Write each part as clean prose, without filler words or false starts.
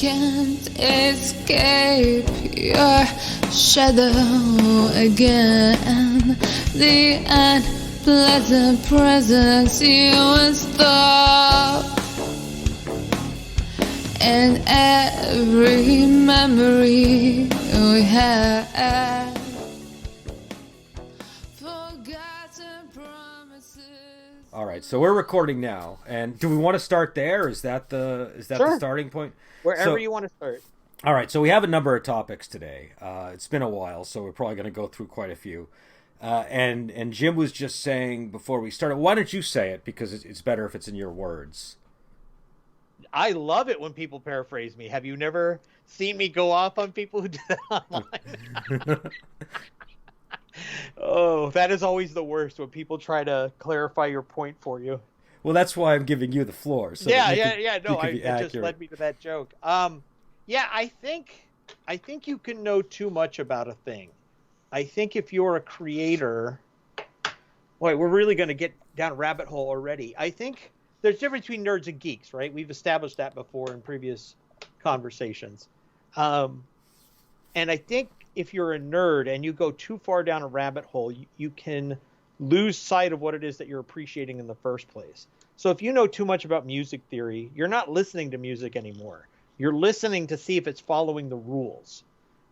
can't escape your shadow again. The unpleasant presence you install, and every memory we had, forgotten promises. All right, so we're recording now, and do we want to start there? Is that the Sure. starting point? Wherever you want to start. All right, so we have a number of topics today. It's been a while, so we're probably going to go through quite a few. And Jim was just saying before we started, why don't you say it, because it's better if it's in your words. I love it when people paraphrase me. Have you never seen me go off on people who do that online? Oh, that is always the worst, when people try to clarify your point for you. Well, that's why I'm giving you the floor. So Yeah. you No, can be it just accurate. led me to that joke. Yeah, I think you can know too much about a thing. I think if you're a creator, boy, we're really going to get down a rabbit hole already. I think there's a difference between nerds and geeks, right? We've established that before in previous conversations. And I think if you're a nerd and you go too far down a rabbit hole, you can lose sight of what it is that you're appreciating in the first place. So if you know too much about music theory, you're not listening to music anymore. You're listening to see if it's following the rules.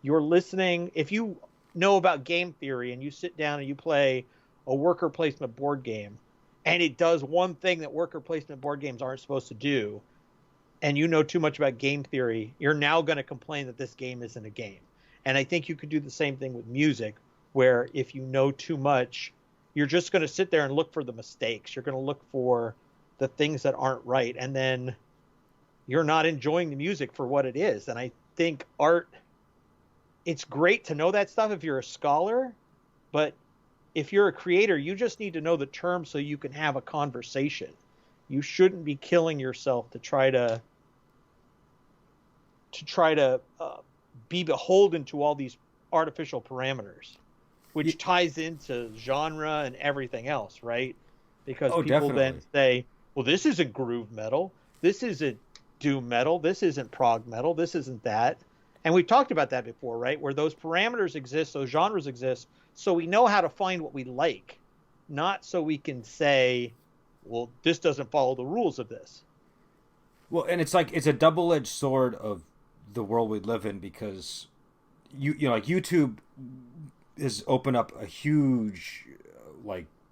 You're listening, if you know about game theory and you sit down and you play a worker placement board game, and it does one thing that worker placement board games aren't supposed to do, and you know too much about game theory, you're now going to complain that this game isn't a game. And I think you could do the same thing with music, where if you know too much, you're just going to sit there and look for the mistakes. You're going to look for the things that aren't right, and then you're not enjoying the music for what it is. And I think art, it's great to know that stuff if you're a scholar, but if you're a creator, you just need to know the terms so you can have a conversation. You shouldn't be killing yourself to try to be beholden to all these artificial parameters, which ties into genre and everything else, right? Because people definitely. then say, well, this isn't groove metal, this isn't doom metal, this isn't prog metal, this isn't that. And we've talked about that before, right? Where those parameters exist, those genres exist, so we know how to find what we like, not so we can say, well, this doesn't follow the rules of this. Well, and it's a double-edged sword of the world we live in, because you know, like, YouTube has opened up a huge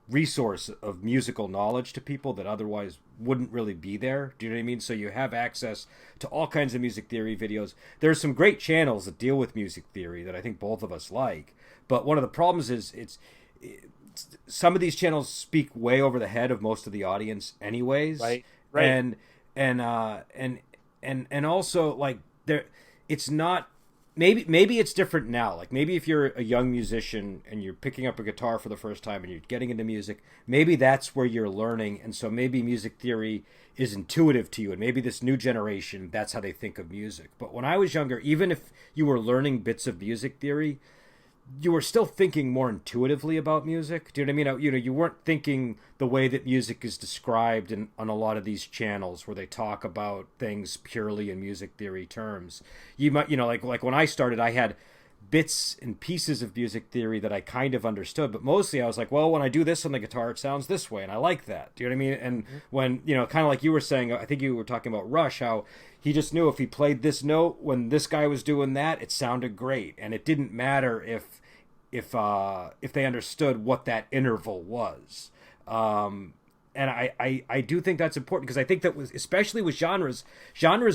resource of musical knowledge to people that otherwise wouldn't really be there. Do you know what I mean? So you have access to all kinds of music theory videos. There's some great channels that deal with music theory that I think both of us like. But one of the problems is some of these channels speak way over the head of most of the audience anyways. Right. And also, like, it's not, maybe it's different now. Like, maybe if you're a young musician and you're picking up a guitar for the first time and you're getting into music, maybe that's where you're learning, and so maybe music theory is intuitive to you, and maybe this new generation, that's how they think of music. But when I was younger, even if you were learning bits of music theory, you were still thinking more intuitively about music. Do you know what I mean? You know, you weren't thinking the way that music is described on a lot of these channels where they talk about things purely in music theory terms. You might, like when I started, I had bits and pieces of music theory that I kind of understood, but mostly I was like, well, when I do this on the guitar, it sounds this way, and I like that. Do you know what I mean? And when, kind of like you were saying, I think you were talking about Rush, how he just knew if he played this note when this guy was doing that, it sounded great, and it didn't matter if they understood what that interval was. And I do think that's important, because I think that especially with genres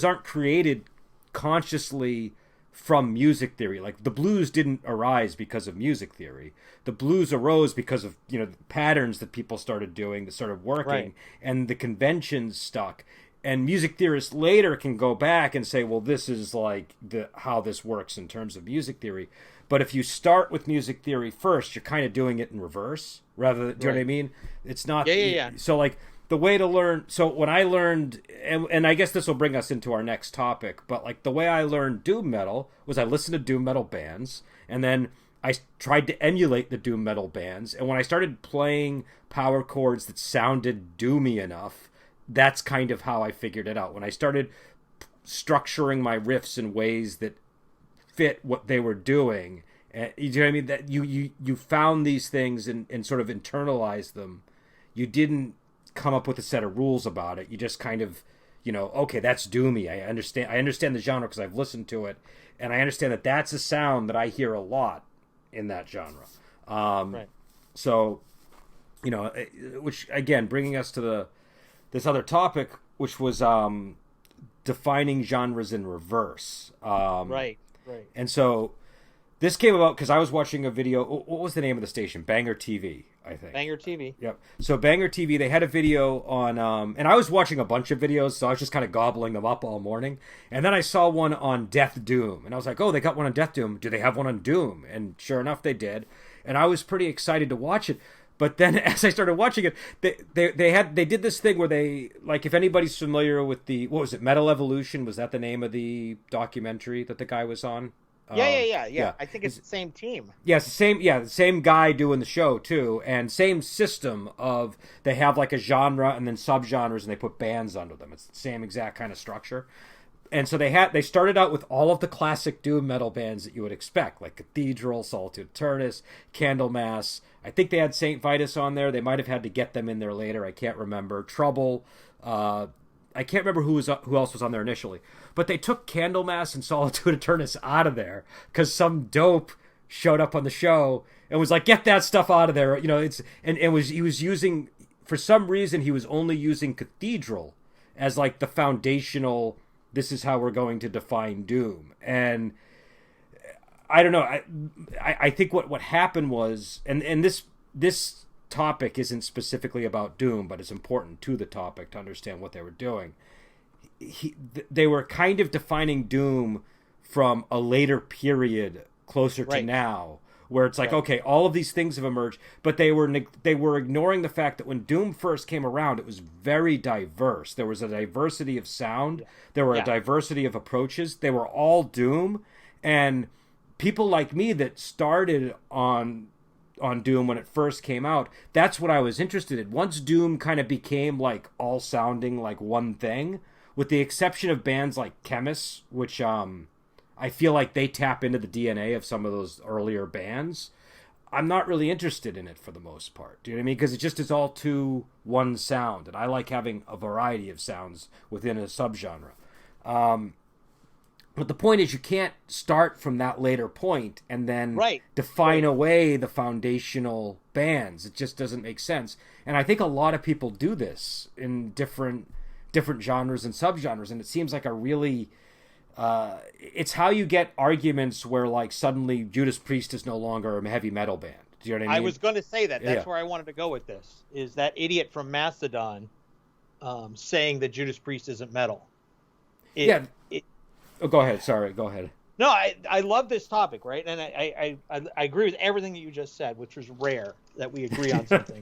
aren't created consciously from music theory. Like, the blues didn't arise because of music theory. The blues arose because of, patterns that people started doing that started working, Right. and the conventions stuck. And music theorists later can go back and say, well, this is like how this works in terms of music theory. But if you start with music theory first, you're kind of doing it in reverse, rather than, do you know what I mean? It's not. Yeah. So, like, the way to learn. So when I learned, and I guess this will bring us into our next topic, but like the way I learned doom metal was I listened to doom metal bands, and then I tried to emulate the doom metal bands. And when I started playing power chords that sounded doomy enough, that's kind of how I figured it out. When I started structuring my riffs in ways that fit what they were doing. You know what I mean? That you found these things and sort of internalized them. You didn't come up with a set of rules about it. You just kind of, okay, that's doomy. I understand the genre because I've listened to it, and I understand that that's a sound that I hear a lot in that genre. Right. So, which again, bringing us to this other topic, which was defining genres in reverse. Right. And so this came about because I was watching a video. What was the name of the station? Banger TV, I think. Banger TV. Yep. So Banger TV, they had a video on, and I was watching a bunch of videos, so I was just kind of gobbling them up all morning. And then I saw one on Death Doom, and I was like, oh, they got one on Death Doom. Do they have one on Doom? And sure enough, they did. And I was pretty excited to watch it. But then as I started watching it, they did this thing where they, like, if anybody's familiar with what was it, Metal Evolution? Was that the name of the documentary that the guy was on? Yeah. I think it's the same team. Yeah, it's the same guy doing the show too, and same system of they have like a genre and then subgenres and they put bands under them. It's the same exact kind of structure. And so they started out with all of the classic doom metal bands that you would expect, like Cathedral, Solitude Eternus, Candlemass. I think they had Saint Vitus on there. They might have had to get them in there later. I can't remember. Trouble. I can't remember who else was on there initially. But they took Candlemass and Solitude Eternus out of there because some dope showed up on the show and was like, "Get that stuff out of there." He was using, for some reason, he was only using Cathedral as like the foundational. This is how we're going to define doom. And I don't know. I think what happened was, and this topic isn't specifically about doom, but it's important to the topic to understand what they were doing. They were kind of defining doom from a later period closer to now, where it's like, okay, all of these things have emerged, but they were ignoring the fact that when doom first came around, it was very diverse. There was a diversity of sound. There were a diversity of approaches. They were all doom, and people like me that started on doom when it first came out, that's what I was interested in. Once doom kind of became like all sounding like one thing, with the exception of bands like Chemist, which I feel like they tap into the DNA of some of those earlier bands, I'm not really interested in it for the most part. Do you know what I mean? Because it just is all too one sound, and I like having a variety of sounds within a subgenre. But the point is, you can't start from that later point and then define away the foundational bands. It just doesn't make sense. And I think a lot of people do this in different genres and subgenres, and it seems like a really it's how you get arguments where like suddenly Judas Priest is no longer a heavy metal band. Do you know what I mean? I was going to say that. That's where I wanted to go with this. Is that idiot from Mastodon saying that Judas Priest isn't metal? Go ahead. Sorry, go ahead. No, I love this topic, right? And I agree with everything that you just said, which was rare that we agree on something.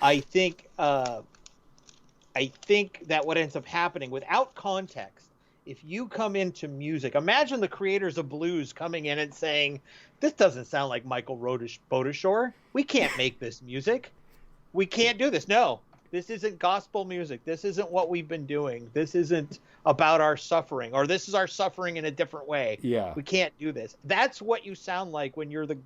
I think that what ends up happening without context, if you come into music, imagine the creators of blues coming in and saying, "This doesn't sound like Michael Bodeshore. We can't make this music. We can't do this. No, this isn't gospel music. This isn't what we've been doing. This isn't about our suffering, or this is our suffering in a different way. Yeah, we can't do this." That's what you sound like when you're the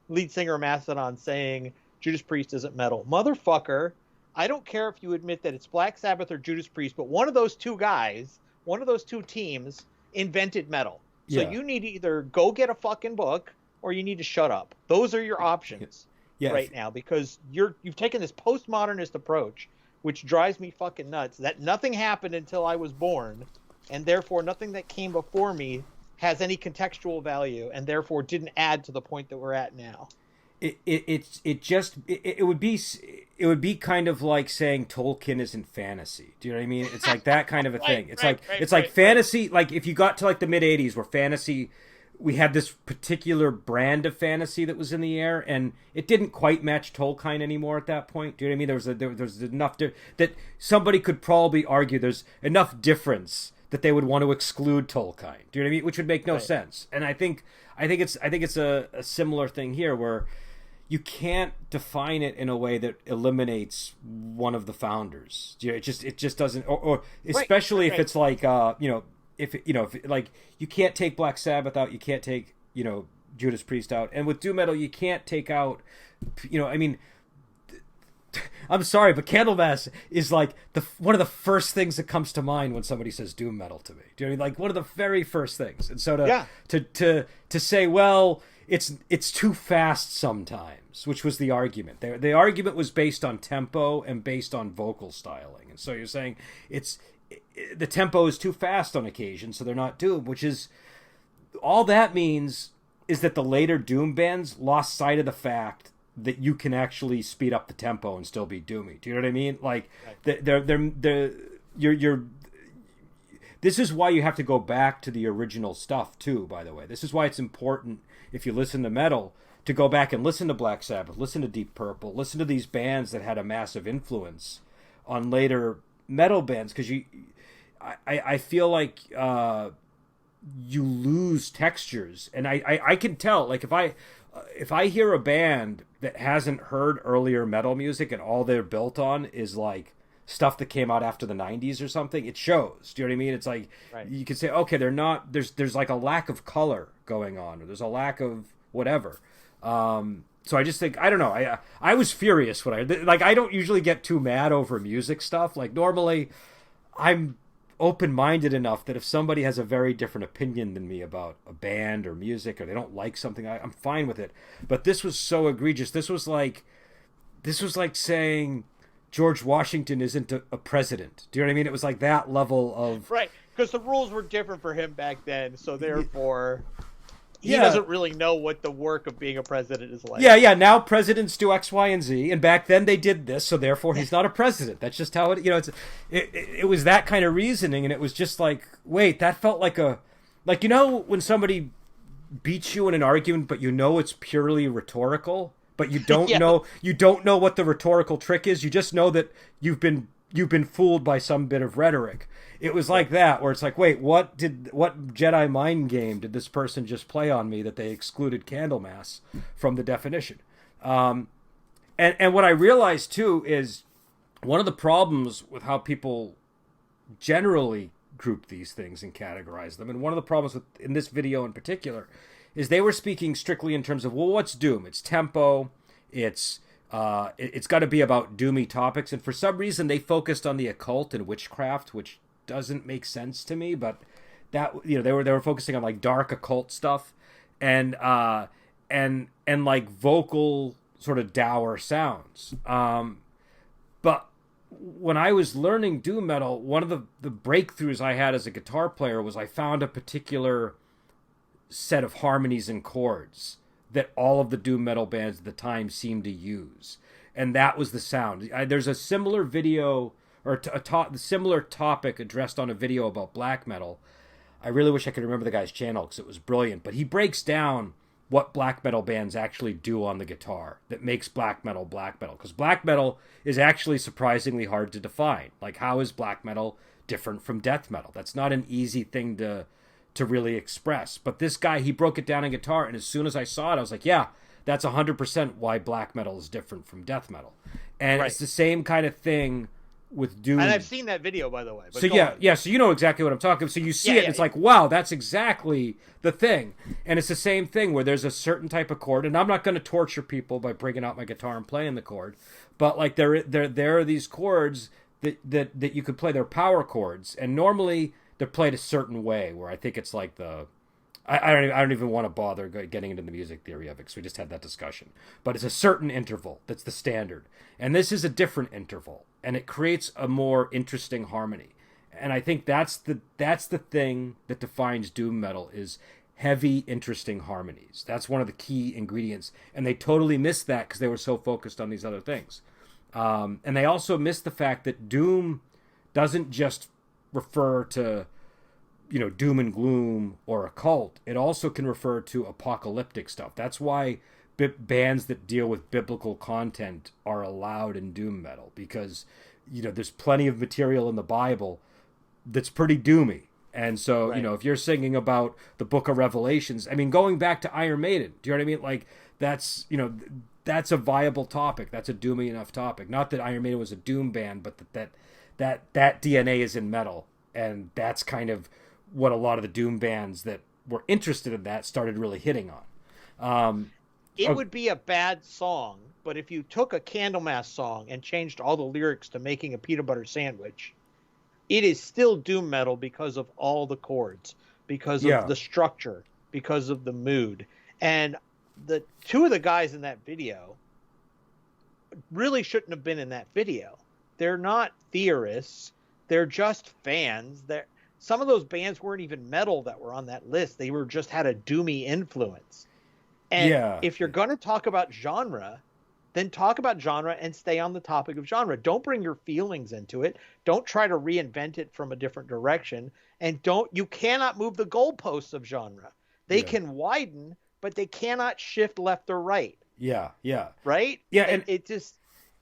lead singer of Mastodon saying Judas Priest isn't metal. Motherfucker, I don't care if you admit that it's Black Sabbath or Judas Priest, but one of those two guys, one of those two teams invented metal. So you need to either go get a fucking book or you need to shut up. Those are your options right now, because you've taken this postmodernist approach, which drives me fucking nuts, that nothing happened until I was born, and therefore nothing that came before me has any contextual value, and therefore didn't add to the point that we're at now. It would be kind of like saying Tolkien isn't fantasy. Do you know what I mean? It's like that kind of a thing. It's like fantasy. Like if you got to like the mid '80s, where fantasy, we had this particular brand of fantasy that was in the air, and it didn't quite match Tolkien anymore at that point. Do you know what I mean? There was enough that somebody could probably argue there's enough difference that they would want to exclude Tolkien. Do you know what I mean? Which would make no sense. And I think it's a similar thing here, where you can't define it in a way that eliminates one of the founders. It just doesn't, or especially if it's like if like you can't take Black Sabbath out, you can't take Judas Priest out, and with doom metal you can't take out I mean. I'm sorry, but Candlemass is like one of the first things that comes to mind when somebody says doom metal to me. Do you know what I mean? Like one of the very first things. And so to say, well, it's too fast sometimes, which was the argument. The argument was based on tempo and based on vocal styling. And so you're saying the tempo is too fast on occasion, so they're not doom, which is all that means is that the later doom bands lost sight of the fact that you can actually speed up the tempo and still be doomy. Do you know what I mean? Like you're this is why you have to go back to the original stuff too, by the way. This is why it's important if you listen to metal to go back and listen to Black Sabbath, listen to Deep Purple, listen to these bands that had a massive influence on later metal bands, because I feel like you lose textures. And I can tell, like if I hear a band that hasn't heard earlier metal music and all they're built on is like stuff that came out after the 90s or something, it shows. Do you know what I mean? It's like you can say, okay, they're not, there's like a lack of color going on, or there's a lack of whatever. So I just think, I don't know, I was furious when I don't usually get too mad over music stuff. Like normally I'm open-minded enough that if somebody has a very different opinion than me about a band or music, or they don't like something, I'm fine with it. But this was so egregious. This was like saying George Washington isn't a president. Do you know what I mean? It was like that level of right, because the rules were different for him back then, so therefore he doesn't really know what the work of being a president is like. Yeah. Now presidents do X, Y, and Z, and back then they did this, so therefore he's not a president. That's just how it. It was that kind of reasoning, and it was just like, wait, that felt like when somebody beats you in an argument, but it's purely rhetorical, but you don't know what the rhetorical trick is. You just know that you've been fooled by some bit of rhetoric. It was like that, where it's like, wait, what Jedi mind game did this person just play on me that they excluded Candlemass from the definition? And what I realized too is one of the problems with how people generally group these things and categorize them, and one of the problems in this video in particular, is they were speaking strictly in terms of, well, what's doom? It's tempo, it's got to be about doomy topics, and for some reason they focused on the occult and witchcraft, which doesn't make sense to me, but that they were focusing on like dark occult stuff and like vocal sort of dour sounds. But when I was learning doom metal, one of the breakthroughs I had as a guitar player was I found a particular set of harmonies and chords that all of the doom metal bands at the time seemed to use, and that was the sound. There's a similar video or a similar topic addressed on a video about black metal. I really wish I could remember the guy's channel because it was brilliant, but he breaks down what black metal bands actually do on the guitar that makes black metal, because black metal is actually surprisingly hard to define. Like, how is black metal different from death metal? That's not an easy thing to really express. But this guy, he broke it down in guitar, and as soon as I saw it, I was like, yeah, that's 100% why black metal is different from death metal. And It's the same kind of thing with doom. And I've seen that video, by the way. But so so you know exactly what I'm talking about. So you see it, and it's like, wow, that's exactly the thing. And it's the same thing where there's a certain type of chord, and I'm not going to torture people by bringing out my guitar and playing the chord, but like there are these chords that you could play. They're power chords, and normally they're played a certain way, where I think it's like I don't even want to bother getting into the music theory of it, because we just had that discussion. But it's a certain interval that's the standard, and this is a different interval, and it creates a more interesting harmony. And I think that's the thing that defines doom metal, is heavy, interesting harmonies. That's one of the key ingredients, and they totally missed that because they were so focused on these other things. And they also missed the fact that doom doesn't just refer to doom and gloom or occult. It also can refer to apocalyptic stuff. That's why bands that deal with biblical content are allowed in doom metal, because there's plenty of material in the Bible that's pretty doomy. And so if you're singing about the book of Revelations, I mean, going back to Iron Maiden, do you know what I mean? Like, that's that's a viable topic. That's a doomy enough topic. Not that Iron Maiden was a doom band, but that DNA is in metal, and that's kind of what a lot of the doom bands that were interested in that started really hitting on. It would be a bad song, but if you took a Candlemass song and changed all the lyrics to making a peanut butter sandwich, it is still doom metal because of all the chords, because of the structure, because of the mood. And the two of the guys in that video really shouldn't have been in that video. They're not theorists. They're just fans. Some of those bands weren't even metal that were on that list. They were just had a doomy influence. And if you're going to talk about genre, then talk about genre and stay on the topic of genre. Don't bring your feelings into it. Don't try to reinvent it from a different direction. And you cannot move the goalposts of genre. They can widen, but they cannot shift left or right. Yeah. Right? Yeah, and it just...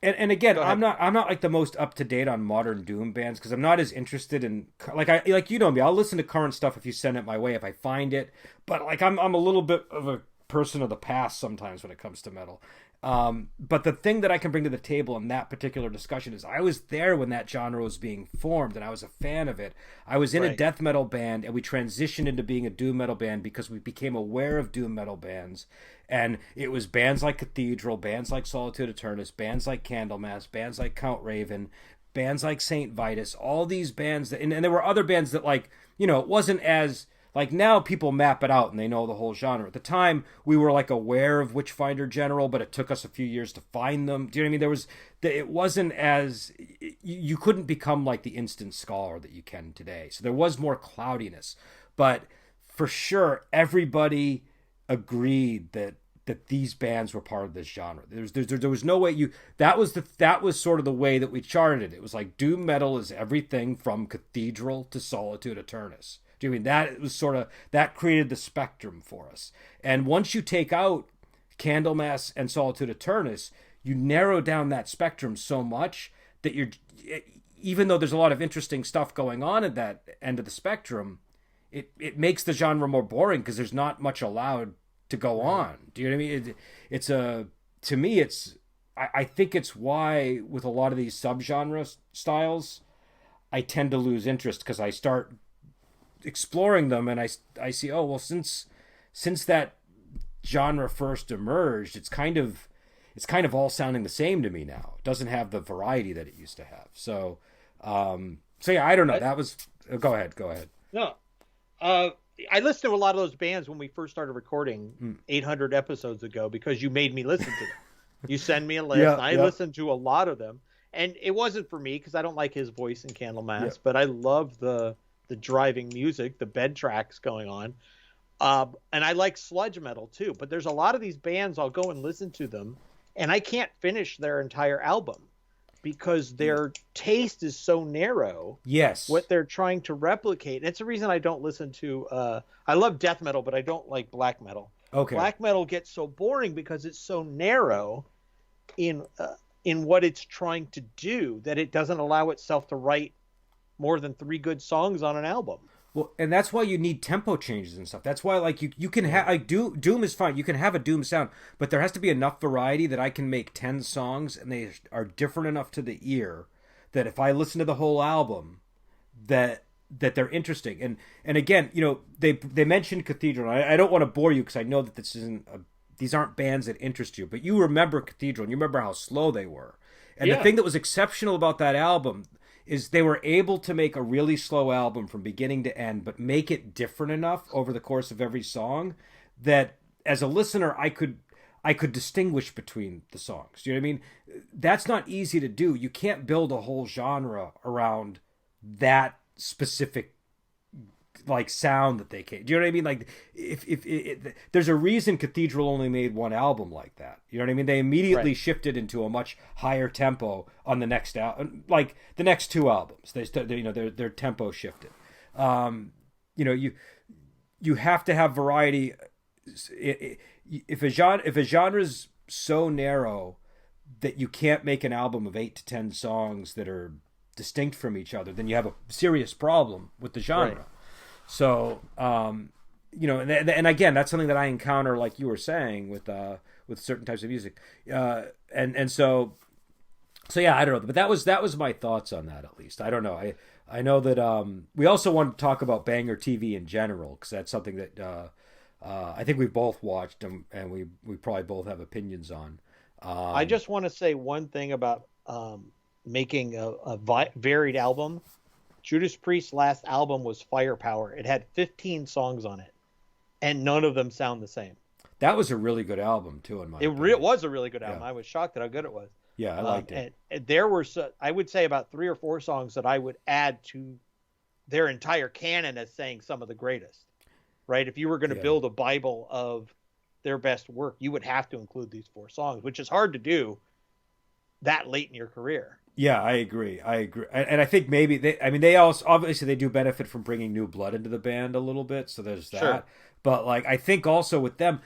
And again, I'm not like the most up to date on modern doom bands because I'm not as interested in like you know me. I'll listen to current stuff if you send it my way if I find it. But like I'm a little bit of a person of the past sometimes when it comes to metal. But the thing that I can bring to the table in that particular discussion is I was there when that genre was being formed and I was a fan of it. I was in a death metal band and we transitioned into being a doom metal band because we became aware of doom metal bands. And it was bands like Cathedral, bands like Solitude Aeturnus, bands like Candlemass, bands like Count Raven, bands like Saint Vitus, all these bands that, and there were other bands that like, you know, it wasn't as like now people map it out and they know the whole genre. At the time, we were like aware of Witchfinder General, but it took us a few years to find them. Do you know what I mean? It wasn't as, you couldn't become like the instant scholar that you can today. So there was more cloudiness. But for sure, everybody agreed that these bands were part of this genre. There was no way that was sort of the way that we charted it. It was like doom metal is everything from Cathedral to Solitude Aeturnus. Do you mean that was sort of that created the spectrum for us? And once you take out Candlemass and Solitude Aeturnus, you narrow down that spectrum so much that even though there's a lot of interesting stuff going on at that end of the spectrum, it makes the genre more boring because there's not much allowed to go on. Do you know what I mean? I think it's why with a lot of these subgenre styles, I tend to lose interest because I start exploring them and I see, oh well, since that genre first emerged, it's kind of all sounding the same to me now. It doesn't have the variety that it used to have. So yeah, I don't know. That was go ahead. No. I listened to a lot of those bands when we first started recording 800 episodes ago because you made me listen to them. You send me a list. I listened to a lot of them. And it wasn't for me because I don't like his voice in Candlemass, but I love the driving music, the bed tracks going on. And I like sludge metal too. But there's a lot of these bands, I'll go and listen to them, and I can't finish their entire album because their taste is so narrow. Yes. What they're trying to replicate. And it's the reason I don't listen to I love death metal, but I don't like black metal. Okay. Black metal gets so boring because it's so narrow in what it's trying to do that it doesn't allow itself to write more than 3 good songs on an album. Well, and that's why you need tempo changes and stuff. That's why, like, you can have like doom is fine. You can have a doom sound, but there has to be enough variety that I can make 10 songs and they are different enough to the ear that if I listen to the whole album, that they're interesting. And again, you know, they mentioned Cathedral. I don't want to bore you because I know that these aren't bands that interest you, but you remember Cathedral and you remember how slow they were. And the thing that was exceptional about that album is they were able to make a really slow album from beginning to end, but make it different enough over the course of every song that as a listener, I could distinguish between the songs. Do you know what I mean? That's not easy to do. You can't build a whole genre around that specific like sound that they can. Do you know what I mean? Like if there's a reason Cathedral only made one album like that. You know what I mean? They immediately shifted into a much higher tempo on the next like the next 2 albums. Their tempo shifted. You know, you have to have variety. If a genre's so narrow that you can't make an album of 8 to 10 songs that are distinct from each other, then you have a serious problem with the genre. Right. So, you know, and again, that's something that I encounter, like you were saying, with certain types of music, and so yeah, I don't know, but that was my thoughts on that. At least I don't know. I know that we also want to talk about Banger TV in general because that's something that I think we both watched and we probably both have opinions on. I just want to say one thing about making a varied album. Judas Priest's last album was Firepower. It had 15 songs on it, and none of them sound the same. That was a really good album too, in my It opinion. was a really good album. Yeah. I was shocked at how good it was. Yeah, I liked it. And there were, I would say, about 3 or 4 songs that I would add to their entire canon as saying some of the greatest. Right? If you were going to build a Bible of their best work, you would have to include these 4 songs, which is hard to do that late in your career. Yeah, I agree. And I think maybe they also obviously they do benefit from bringing new blood into the band a little bit, so there's that. Sure. But like I think also with them,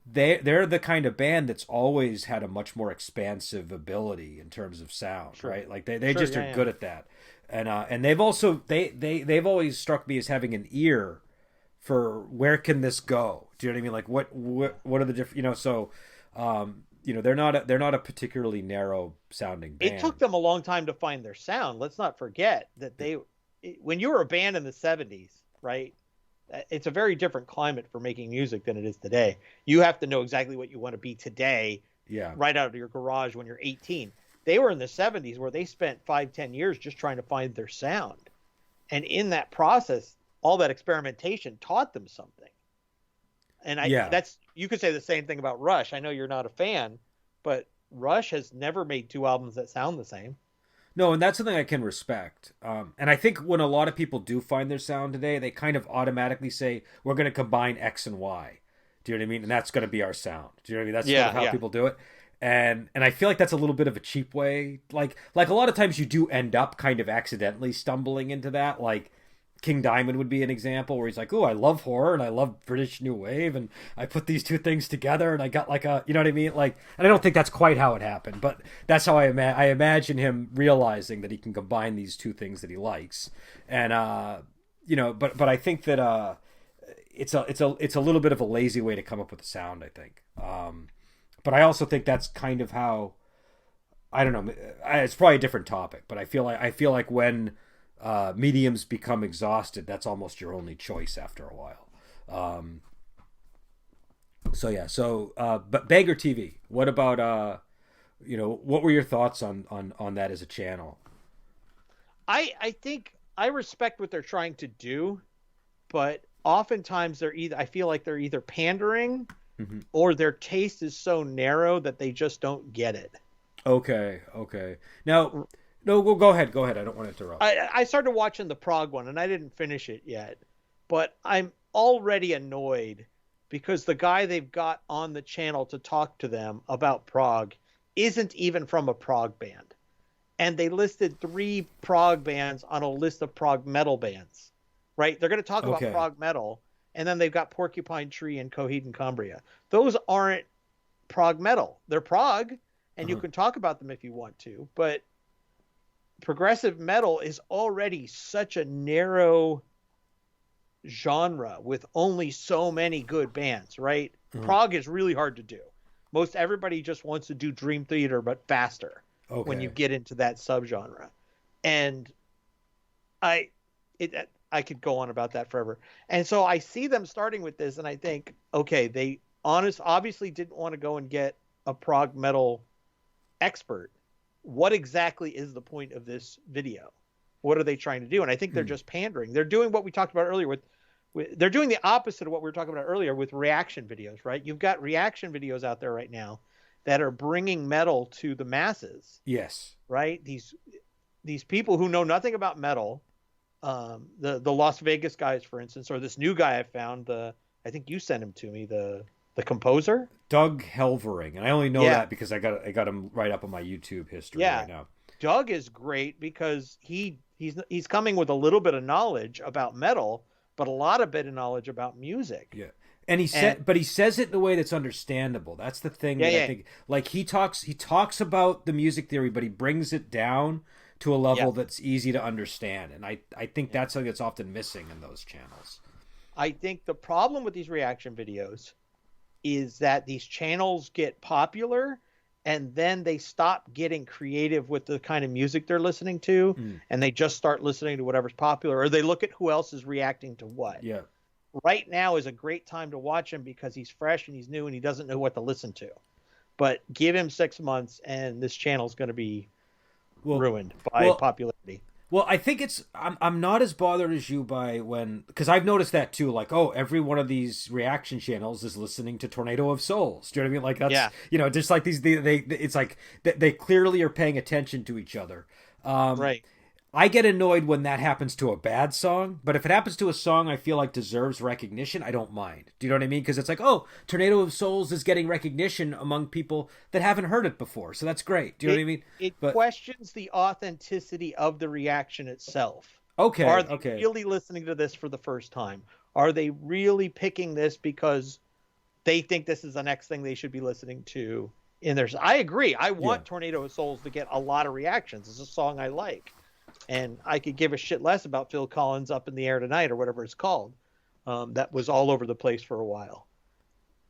they're the kind of band that's always had a much more expansive ability in terms of sound, Sure. right? Like they just are good at that. And they've also they've always struck me as having an ear for where can this go? Do you know what I mean? Like what are the different, so they're not a particularly narrow sounding band. It took them a long time to find their sound. Let's not forget that when you were a band in the 70s, right? It's a very different climate for making music than it is today. You have to know exactly what you want to be today, right out of your garage when you're 18. They were in the 70s where they spent 5-10 years just trying to find their sound. And in that process, all that experimentation taught them something. And you could say the same thing about Rush. I know you're not a fan, but Rush has never made 2 albums that sound the same. No, and that's something I can respect. And I think when a lot of people do find their sound today, they kind of automatically say, we're going to combine X and Y. Do you know what I mean? And that's going to be our sound. Do you know what I mean? That's sort of how people do it. And I feel like that's a little bit of a cheap way. Like a lot of times you do end up kind of accidentally stumbling into that. Like King Diamond would be an example where he's like, oh, I love horror and I love British New Wave and I put these 2 things together and I got like a, you know what I mean? Like, and I don't think that's quite how it happened, but that's how I imagine him realizing that he can combine these 2 things that he likes. And, but I think that it's a little bit of a lazy way to come up with a sound, I think. But I also think that's kind of how, I don't know, it's probably a different topic, but I feel like when mediums become exhausted, that's almost your only choice after a while. But Banger TV, what about what were your thoughts on that as a channel? I think I respect what they're trying to do, but oftentimes I feel like they're either pandering or their taste is so narrow that they just don't get it. Okay. Now, no, well, go ahead. I don't want to interrupt. I started watching the Prague one, and I didn't finish it yet. But I'm already annoyed because the guy they've got on the channel to talk to them about Prague isn't even from a Prague band. And they listed 3 Prague bands on a list of Prague metal bands, right? They're going to talk about Prague metal, and then they've got Porcupine Tree and Coheed and Cambria. Those aren't Prague metal. They're Prague, and you can talk about them if you want to, but progressive metal is already such a narrow genre with only so many good bands, right? Prog is really hard to do. Most everybody just wants to do Dream Theater, but faster when you get into that subgenre. And I could go on about that forever. And so I see them starting with this, and I think, okay, they obviously didn't want to go and get a prog metal expert. What exactly is the point of this video? What are they trying to do? And I think they're just pandering. They're doing what we talked about earlier they're doing the opposite of what we were talking about earlier with reaction videos, right? You've got reaction videos out there right now that are bringing metal to the masses. Yes. Right? These people who know nothing about metal, the Las Vegas guys, for instance, or this new guy I found, I think you sent him to me, the composer, Doug Helvering, and I only know that because I got him right up on my YouTube history right now. Doug is great because he's coming with a little bit of knowledge about metal, but a lot of bit of knowledge about music. Yeah. And he says it in a way that's understandable. That's the thing that I think, like, he talks about the music theory, but he brings it down to a level that's easy to understand. And I think that's something that's often missing in those channels. I think the problem with these reaction videos is that these channels get popular and then they stop getting creative with the kind of music they're listening to, and they just start listening to whatever's popular, or they look at who else is reacting to what. Yeah. Right now is a great time to watch him because he's fresh and he's new and he doesn't know what to listen to. But give him 6 months and this channel's going to be ruined by popularity. Well, I think I'm not as bothered as you by because I've noticed that too. Like, oh, every one of these reaction channels is listening to Tornado of Souls. Do you know what I mean? Like that's just like these it's like they clearly are paying attention to each other. Right. I get annoyed when that happens to a bad song, but if it happens to a song I feel like deserves recognition, I don't mind. Do you know what I mean? Because it's like, oh, Tornado of Souls is getting recognition among people that haven't heard it before, so that's great. Do you know what I mean? It questions the authenticity of the reaction itself. Okay. Are they really listening to this for the first time? Are they really picking this because they think this is the next thing they should be listening to in their... I agree. I want Tornado of Souls to get a lot of reactions. It's a song I like. And I could give a shit less about Phil Collins' Up in the Air Tonight or whatever it's called. That was all over the place for a while.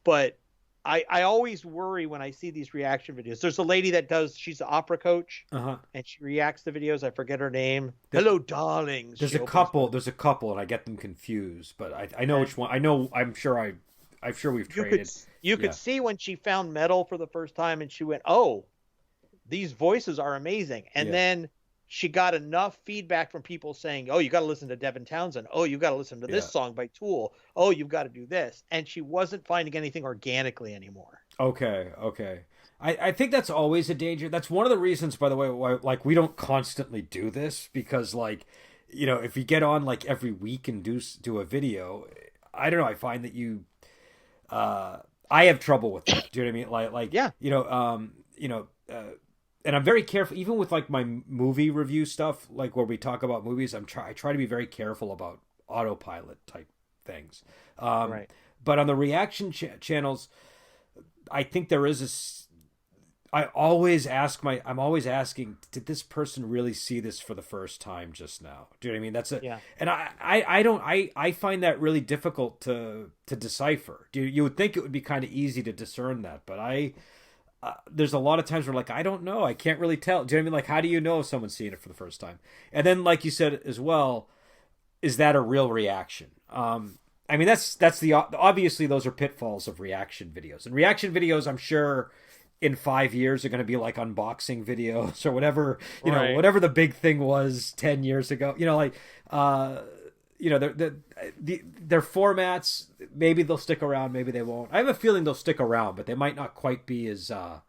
But I always worry when I see these reaction videos. There's a lady she's an opera coach, and she reacts to videos. I forget her name. Hello, darlings. There's a couple, and I get them confused. But I know which one. I'm sure we've traded. You could see when she found metal for the first time, and she went, "Oh, these voices are amazing." And then she got enough feedback from people saying, oh, you got to listen to Devin Townsend. Oh, you got to listen to this song by Tool. Oh, you've got to do this. And she wasn't finding anything organically anymore. Okay. I think that's always a danger. That's one of the reasons, by the way, why like we don't constantly do this, because like, you know, if you get on like every week and do a video, I don't know. I find that I have trouble with that. Do you know what I mean? And I'm very careful, even with like my movie review stuff, like where we talk about movies. I try to be very careful about autopilot type things. Right. But on the reaction channels, I think there is I'm always asking, did this person really see this for the first time just now? Do you know what I mean? That's it. Yeah. And I find that really difficult to decipher. You would think it would be kind of easy to discern that, but there's a lot of times where like, I don't know. I can't really tell. Do you know what I mean? Like, how do you know if someone's seeing it for the first time? And then, like you said as well, is that a real reaction? I mean, that's obviously those are pitfalls of reaction videos. And reaction videos, I'm sure in 5 years are going to be like unboxing videos or whatever, you know, whatever the big thing was 10 years ago, you know, like, you know, their formats, maybe they'll stick around, maybe they won't. I have a feeling they'll stick around, but they might not quite be as, I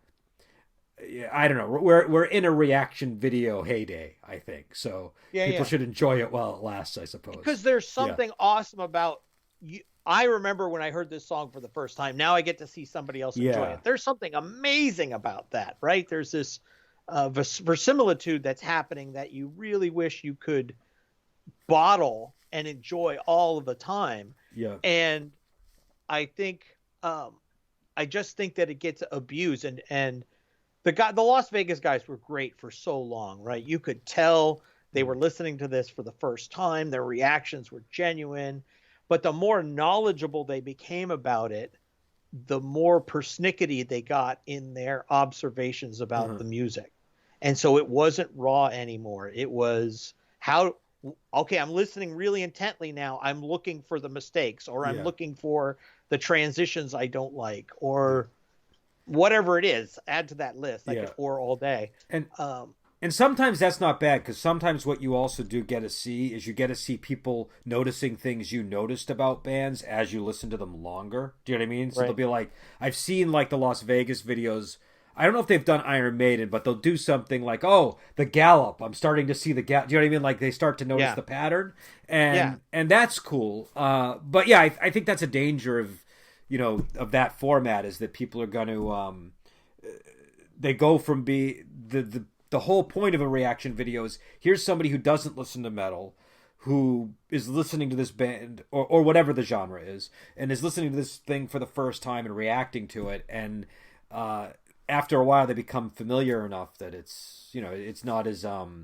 don't know. We're in a reaction video heyday, I think. So people should enjoy it while it lasts, I suppose. Because there's something awesome about you. I remember when I heard this song for the first time. Now I get to see somebody else enjoy it. There's something amazing about that, right? There's this verisimilitude that's happening that you really wish you could bottle and enjoy all of the time. Yeah. And I think, I just think that it gets abused, and the Las Vegas guys were great for so long, right? You could tell they were listening to this for the first time. Their reactions were genuine, but the more knowledgeable they became about it, the more persnickety they got in their observations about the music. And so it wasn't raw anymore. It was okay, I'm listening really intently now. I'm looking for the mistakes, or I'm looking for the transitions I don't like, or whatever it is. Add to that list. I could pour all day. And sometimes that's not bad, because sometimes what you also do get to see is you get to see people noticing things you noticed about bands as you listen to them longer. Do you know what I mean? So they'll be like, I've seen like the Las Vegas videos. I don't know if they've done Iron Maiden, but they'll do something like, oh, the gallop. I'm starting to see the gallop. Do you know what I mean? Like they start to notice the pattern, and that's cool. But yeah, I think that's a danger of, you know, of that format, is that people are going to they go from the whole point of a reaction video is, here's somebody who doesn't listen to metal, who is listening to this band or whatever the genre is, and is listening to this thing for the first time and reacting to it, and after a while they become familiar enough that it's, you know, it's not as the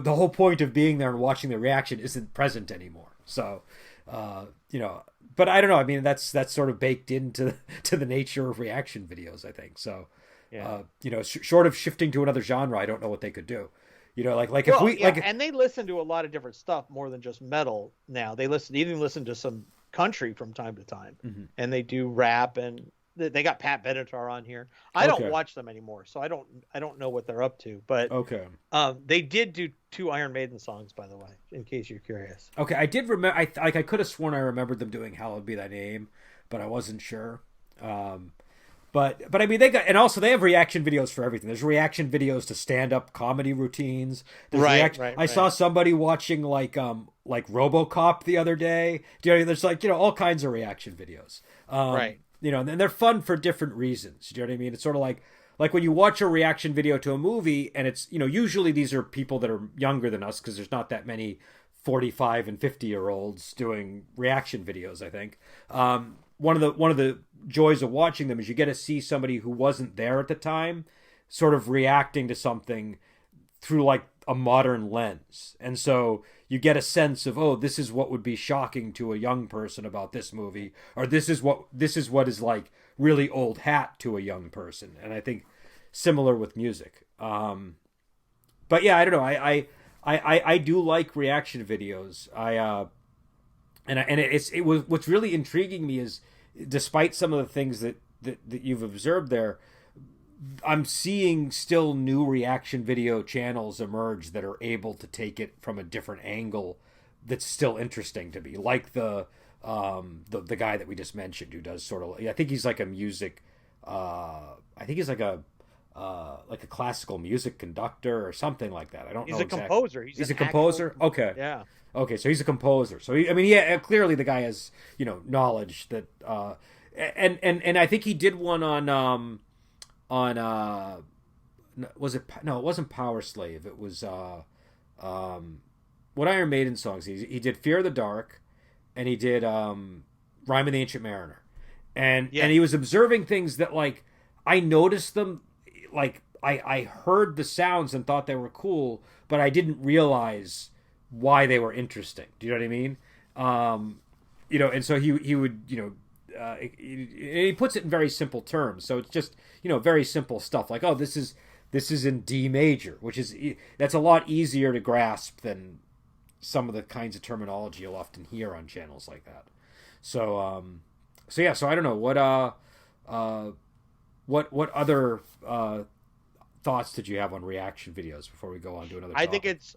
whole point of being there and watching the reaction isn't present anymore. So, but I don't know. I mean, that's sort of baked into to the nature of reaction videos, I think. So, Yeah. Short of shifting to another genre, I don't know what they could do. Like if we like, and they listen to a lot of different stuff more than just metal now. They even listen to some country from time to time, and they do rap, and they got Pat Benatar on here. I don't watch them anymore, so I don't know what they're up to. But they did do 2 Iron Maiden songs, by the way, in case you're curious. Okay, I did remember. I could have sworn I remembered them doing "Hallowed Be Thy Name," but I wasn't sure. But I mean, they have reaction videos for everything. There's reaction videos to stand-up comedy routines. Right. I saw somebody watching like RoboCop the other day. There's all kinds of reaction videos. Right. And they're fun for different reasons. Do you know what I mean? It's sort of like when you watch a reaction video to a movie, and it's usually these are people that are younger than us because there's not that many 45 and 50-year-olds doing reaction videos. I think. One of the joys of watching them is you get to see somebody who wasn't there at the time sort of reacting to something through like a modern lens. And so you get a sense of, oh, this is what would be shocking to a young person about this movie, or this is what is like really old hat to a young person. And I think similar with music. But yeah, I don't know. I do like reaction videos. What's really intriguing me is, despite some of the things that you've observed there, I'm seeing still new reaction video channels emerge that are able to take it from a different angle that's still interesting to me. Like the guy that we just mentioned who does sort of, I think he's like a music, I think he's like a classical music conductor or something like that. I don't know. He's a composer. He's a composer. Okay. Yeah. Okay, so he's a composer. So clearly the guy has knowledge that, and I think he did one on was it no, it wasn't Power Slave. It was what Iron Maiden songs he did Fear of the Dark, and he did Rhyme of the Ancient Mariner, and he was observing things that like I noticed them, like I heard the sounds and thought they were cool, but I didn't realize why they were interesting. Do you know what I mean? And so he would, he puts it in very simple terms. So it's just, very simple stuff like, oh, this is in D major, that's a lot easier to grasp than some of the kinds of terminology you'll often hear on channels like that. So I don't know what other thoughts did you have on reaction videos before we go on to another topic? I think it's,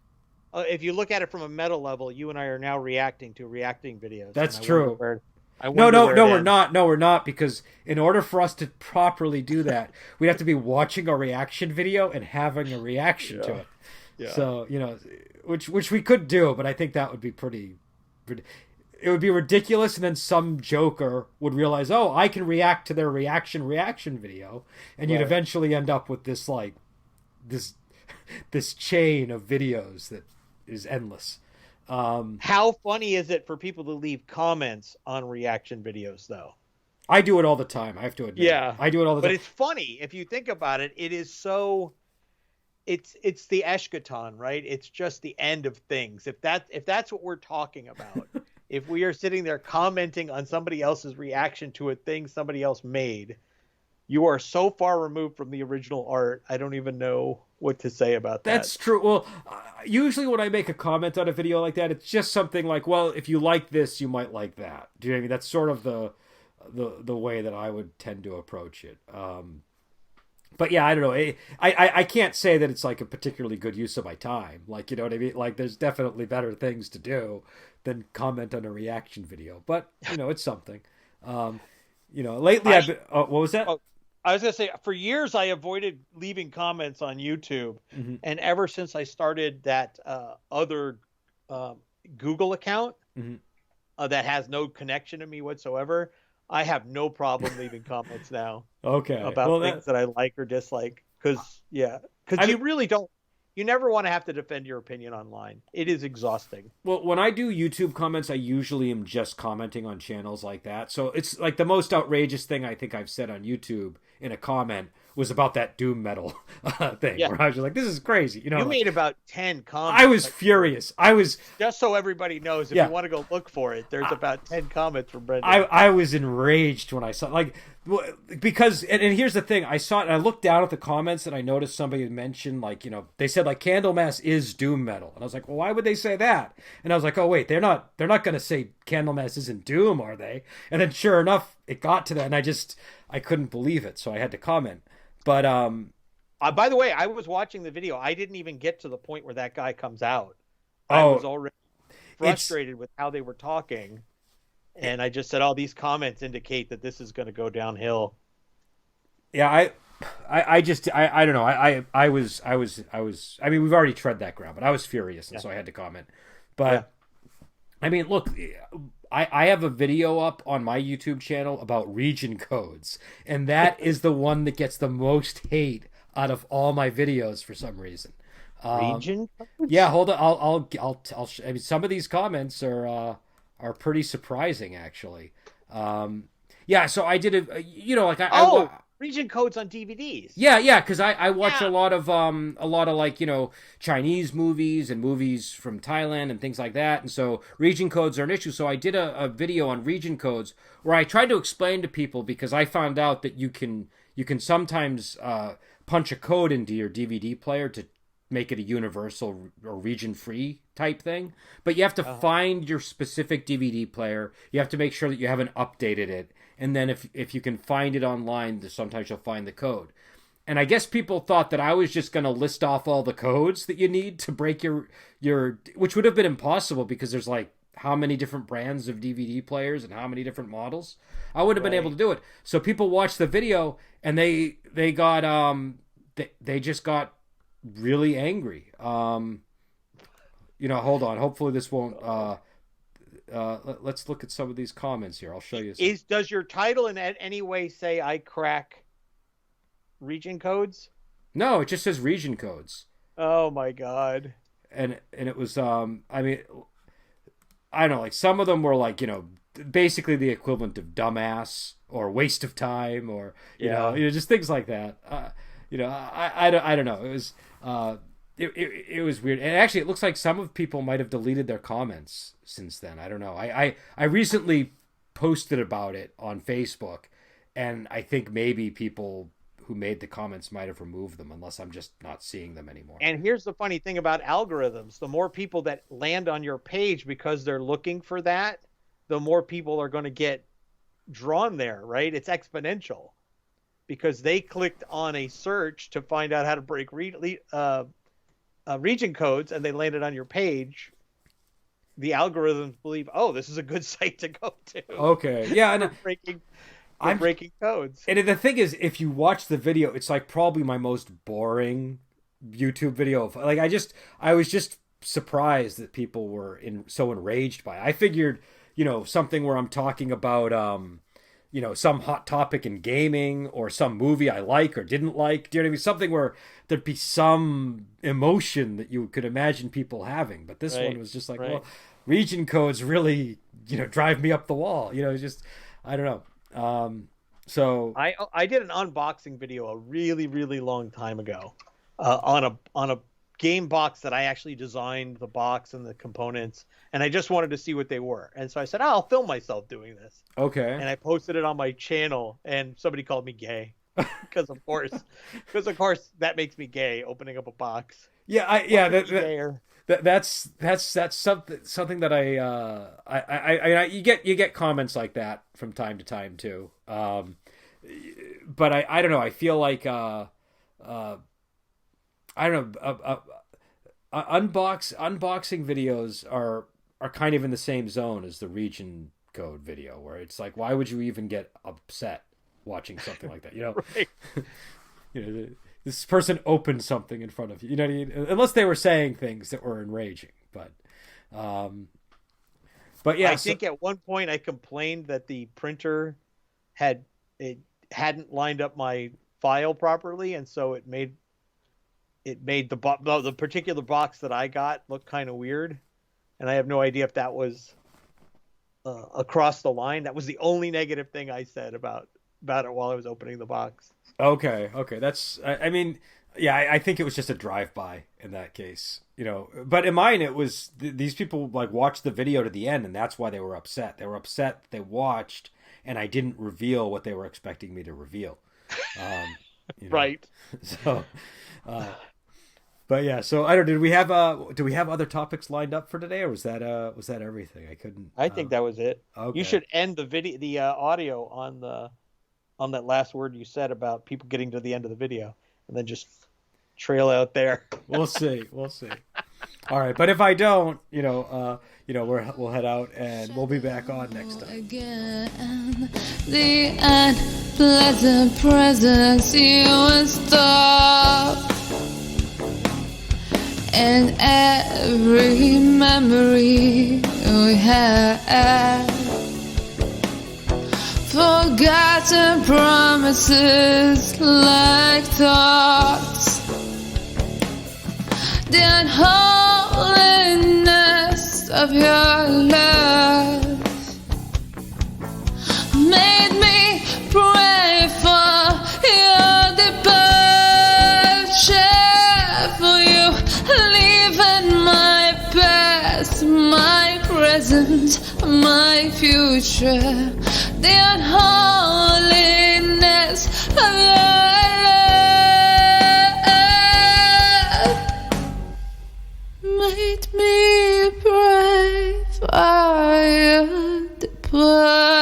if you look at it from a meta level, you and I are now reacting to reacting videos. That's true. No, we're not. No, we're not, because in order for us to properly do that, we have to be watching a reaction video and having a reaction to it. Yeah. So, which we could do, but I think that would be it would be ridiculous, and then some joker would realize, oh, I can react to their reaction video, and you'd eventually end up with this like this chain of videos that is endless. How funny is it for people to leave comments on reaction videos, though? I do it all the time, I have to admit. Yeah, I do it all the time. But it's funny if you think about it. It is so. It's the eschaton, right? It's just the end of things. If that's what we're talking about, if we are sitting there commenting on somebody else's reaction to a thing somebody else made, you are so far removed from the original art. I don't even know what to say about that. That's true. Well, usually when I make a comment on a video like that, it's just something like, well, if you like this, you might like that. Do you know what I mean? That's sort of the way that I would tend to approach it. But yeah, I don't know. I can't say that it's like a particularly good use of my time. Like, you know what I mean? Like, there's definitely better things to do than comment on a reaction video. But, it's something. Lately I've been... what was that? I was going to say, for years I avoided leaving comments on YouTube. Mm-hmm. And ever since I started that other Google account that has no connection to me whatsoever, I have no problem leaving comments now. Okay. About things that I like or dislike. Because you really don't, you never want to have to defend your opinion online. It is exhausting. Well, when I do YouTube comments, I usually am just commenting on channels like that. So it's like the most outrageous thing I think I've said on YouTube in a comment was about that doom metal thing, Yeah. where I was just like, this is crazy. You know, You like, made about 10 comments. I was furious. I was Just so everybody knows, if Yeah. you want to go look for it, there's about 10 comments from Brendan. I was enraged when I saw like because and here's the thing, I saw it and I looked down at the comments and I noticed somebody had mentioned like, you know, they said like Candlemass is doom metal, and I was like, well, why would they say that? And I was like, oh wait, they're not going to say Candlemass isn't doom, are they? And then sure enough, it got to that, and I couldn't believe it, so I had to comment. But by the way, I was watching the video. I didn't even get to the point where that guy comes out. I was already frustrated with how they were talking. And I just said, "Oh, these comments indicate that this is going to go downhill." Yeah, I don't know. I was. I mean, we've already tread that ground, but I was furious, and so I had to comment. But I mean, look, I have a video up on my YouTube channel about region codes, and that is the one that gets the most hate out of all my videos for some reason. Region codes? Yeah, hold on. I'll I mean, some of these comments are pretty surprising, actually. Yeah, so I did a, you know, like region codes on DVDs. Yeah, because I watch a lot of like, you know, Chinese movies and movies from Thailand and things like that, and so region codes are an issue. So I did a video on region codes where I tried to explain to people, because I found out that you can sometimes punch a code into your DVD player to make it a universal or region free type thing, but you have to find your specific DVD player. You have to make sure that you haven't updated it, and then if you can find it online, sometimes you'll find the code. And I guess people thought that I was just going to list off all the codes that you need to break your which would have been impossible, because there's like how many different brands of DVD players and how many different models. I would have been able to do it. So people watched the video and they got they just got really angry. You know, hold on. Hopefully this won't. Let's look at some of these comments here. I'll show you. Does your title in any way say I crack region codes? No, it just says region codes. Oh my god. And it was I mean, I don't know, like some of them were like, you know, basically the equivalent of dumbass or waste of time, or you know, just things like that. You know, I don't know. It was it was weird, and actually, it looks like some of people might have deleted their comments since then. I don't know. I recently posted about it on Facebook, and I think maybe people who made the comments might have removed them, unless I'm just not seeing them anymore. And here's the funny thing about algorithms: the more people that land on your page because they're looking for that, the more people are going to get drawn there. Right? It's exponential, because they clicked on a search to find out how to break region codes, and they landed on your page. The algorithms believe, oh, this is a good site to go to. Okay, yeah, and I'm breaking codes. And the thing is, if you watch the video, it's like probably my most boring YouTube video. Like I was just surprised that people were so enraged by it. I figured, you know, something where I'm talking about you know, some hot topic in gaming, or some movie I like or didn't like. Do you know what I mean? Something where there'd be some emotion that you could imagine people having. But this one was just like, well, region codes really, you know, drive me up the wall. You know, it's just, I don't know. So I did an unboxing video a really, really long time ago on a game box that I actually designed, the box and the components, and I just wanted to see what they were. And so I said, I'll film myself doing this. Okay. And I posted it on my channel, and somebody called me gay. Because of course that makes me gay, opening up a box. Yeah, that's something that I you get comments like that from time to time too. But I don't know. I feel like I don't know. Unboxing videos are kind of in the same zone as the region code video, where it's like, why would you even get upset watching something like that? You know, Right. You know, this person opened something in front of you. You know what I mean? Unless they were saying things that were enraging, but yeah. I think at one point I complained that the printer hadn't lined up my file properly, and so it made the particular box that I got look kind of weird, and I have no idea if that was across the line. That was the only negative thing I said about about it while I was opening the box. Okay. That's. I mean, yeah. I think it was just a drive-by in that case, But in mine, it was these people like watched the video to the end, and that's why they were upset. They were upset that they watched, and I didn't reveal what they were expecting me to reveal. Right. So, but yeah. So I don't. Do we have other topics lined up for today, or was that everything? I couldn't. I think that was it. Okay. You should end the audio on that last word you said about people getting to the end of the video, and then just trail out there. We'll see. All right, but if I don't, we'll head out and we'll be back on next time. Again, the unpleasant presence you install, and every memory we had. Forgotten promises like thoughts. The unholiness of your love made me pray for your departure. For you leaving my past, my present, my future. The unholiness of your love made me pray for your departure.